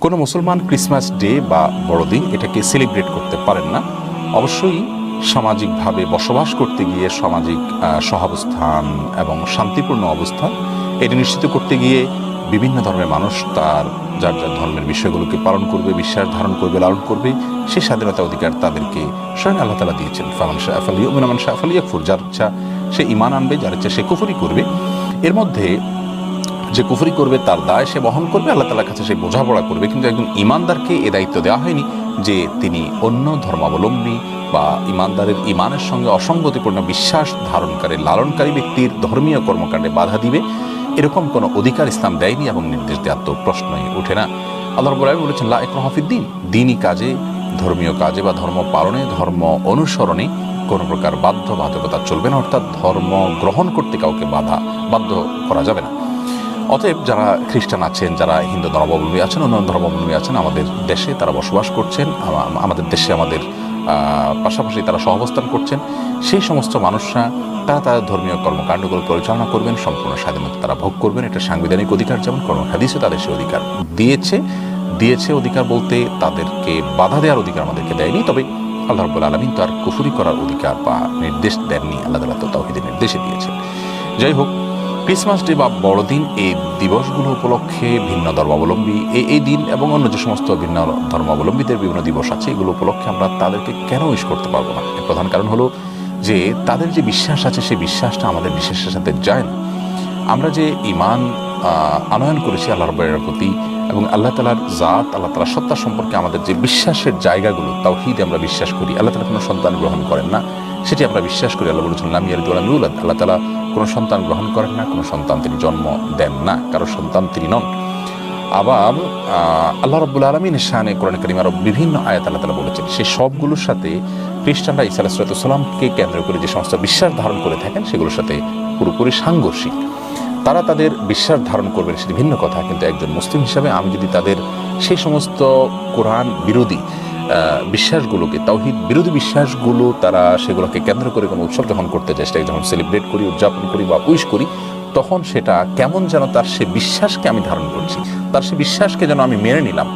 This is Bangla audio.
কোনো মুসলমান ক্রিসমাস ডে বা বড়দিন এটাকে সেলিব্রেট করতে পারেন না। অবশ্যই সামাজিকভাবে বসবাস করতে গিয়ে সামাজিক সহাবস্থান এবং শান্তিপূর্ণ অবস্থান এটি নিশ্চিত করতে গিয়ে বিভিন্ন ধর্মের মানুষ তার যার যার ধর্মের বিষয়গুলোকে পালন করবে, বিশ্বাস ধারণ করবে, লালন করবে। সেই স্বাধীনতা অধিকার তাদেরকে স্বয়ং আল্লাহ তাআলা দিয়েছেন। ফামান শাআ ফালিউমিন ওয়া মান শাআ ফালিয়াকফুর। যার ইচ্ছা সে ঈমান আনবে, যার ইচ্ছা সে কুফরি করবে। এর মধ্যে যে কুফরি করবে তার দায় সে বহন করবে, আল্লাহ তাআলার কাছে সে বোঝাপড়া করবে। কিন্তু একজন ঈমানদারকে এ দায়িত্ব দেওয়া হয়নি যে তিনি অন্য ধর্মাবলম্বী বা ঈমানদারের ঈমানের সঙ্গে অসঙ্গতিপূর্ণ বিশ্বাস ধারণকারী লালনকারী ব্যক্তির ধর্মীয় কর্মকাণ্ডে বাধা দিবে। এরকম কোনো অধিকার ইসলাম দেয়নি এবং নির্দেশ দেওয়ার তো প্রশ্নই ওঠে না। আল্লাহ রাব্বুল আলামিন বলেছেন লা ইকরাহা ফিদ্দীন, দ্বীনি কাজে, ধর্মীয় কাজে বা ধর্ম পালনে, ধর্ম অনুসরণে কোনো প্রকার বাধ্যবাধকতা চলবে না, অর্থাৎ ধর্ম গ্রহণ করতে কাউকে বাধ্য করা যাবে না। অতএব যারা খ্রিস্টান আছেন, যারা হিন্দু ধর্মাবলম্বী আছেন, অন্যান্য ধর্মাবলম্বী আছেন, আমাদের দেশে তারা বসবাস করছেন, আমাদের দেশে আমাদের পাশাপাশি তারা সহাবস্থান করছেন, সেই সমস্ত মানুষরা তারা তাদের ধর্মীয় কর্মকাণ্ডগুলো পরিচালনা করবেন, সম্পূর্ণ স্বাধীনতা তারা ভোগ করবেন। এটা সাংবিধানিক অধিকার, যেমন হাদিসে তাদের সে অধিকার দিয়েছে। অধিকার বলতে তাদেরকে বাধা দেওয়ার অধিকার আমাদেরকে দেয়নি। তবে আল্লাহ রাব্বুল আলামিন তো আর কুফরি করার অধিকার বা নির্দেশ দেননি, আল্লাহ তাআলা তো তাওহীদের নির্দেশে দিয়েছেন। যাই হোক, ক্রিসমাস ডে বা বড়দিন এই দিবসগুলো উপলক্ষে ভিন্ন ধর্মাবলম্বী এই দিন এবং অন্য যে সমস্ত ভিন্ন ধর্মাবলম্বীদের বিভিন্ন দিবস আছে, এগুলো উপলক্ষে আমরা তাদেরকে কেন উইশ করতে পারবো না? এর প্রধান কারণ হলো যে তাদের যে বিশ্বাস আছে সেই বিশ্বাসটা আমাদের বিশ্বাসের সাথে যায় না। আমরা যে ঈমান আনয়ন করেছি আল্লাহ রাব্বুল প্রতি এবং আল্লাহ তাআলার জাত, আল্লাহ তাআলার সত্তা সম্পর্কে আমাদের যে বিশ্বাসের জায়গাগুলো, তাওহীদে আমরা বিশ্বাস করি আল্লাহ তাআলা কোনো সন্তান গ্রহণ করেন না, সেটি আমরা বিশ্বাস করি। আল্লাহ বলেছেন লাম ইয়ালিদ ওয়া লাম ইউলাদ, আল্লাহ তাআলা কোনো সন্তান গ্রহণ করেন না, কোনো সন্তান তিনি জন্ম দেন না, কারো সন্তান তিনি নন। আবার আল্লাহ রাব্বুল আলামিনের শানে কোরআন কারীমে আরও বিভিন্ন আয়াত আল্লাহ তাআলা বলেছেন, সেই সবগুলোর সাথে খ্রিস্টানরা ঈসা আলাইহিস সালামকে কেন্দ্র করে যে সমস্ত বিশ্বাস ধারণ করে থাকেন সেগুলোর সাথে পুরোপুরি সাংঘর্ষিক। তারা তাদের বিশ্বাস ধারণ করবেন সেটি ভিন্ন কথা, কিন্তু একজন মুসলিম হিসাবে আমি যদি তাদের সেই সমস্ত কোরআন বিরোধী বিশ্বাসগুলোকে, তাওহীদ বিরোধী বিশ্বাসগুলো, তারা সেগুলোকে কেন্দ্র করে কোনো উৎসব যখন করতে চাই, সেটাকে যখন সেলিব্রেট করি, উদযাপন করি বা উইশ করি, তখন সেটা কেমন যেন তার সে বিশ্বাসকে আমি ধারণ করছি, তার সে বিশ্বাসকে যেন আমি মেনে নিলাম।